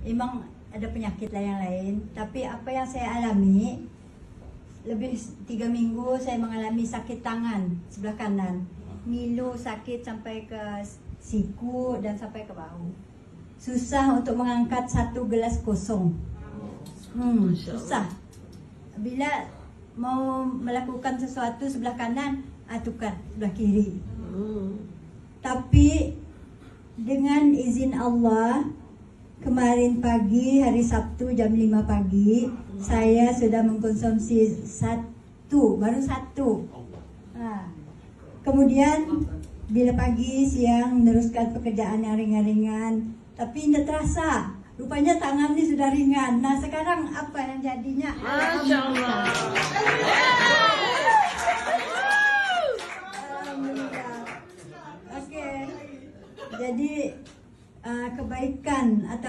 memang ada penyakit yang lain. Tapi apa yang saya alami, lebih 3 minggu saya mengalami sakit tangan sebelah kanan. Ngilu sakit sampai ke siku dan sampai ke bahu. Susah untuk mengangkat 1 gelas kosong. Susah. Bila mau melakukan sesuatu sebelah kanan, tukar sebelah kiri. Tapi dengan izin Allah, kemarin pagi, hari Sabtu jam 5 pagi, saya sudah mengkonsumsi baru satu. Kemudian bila pagi, siang meneruskan pekerjaan yang ringan-ringan, tapi tidak terasa. Rupanya tangan ini sudah ringan. Nah, sekarang apa yang jadinya? Masya Allah. Alhamdulillah. Oke. Jadi kebaikan atau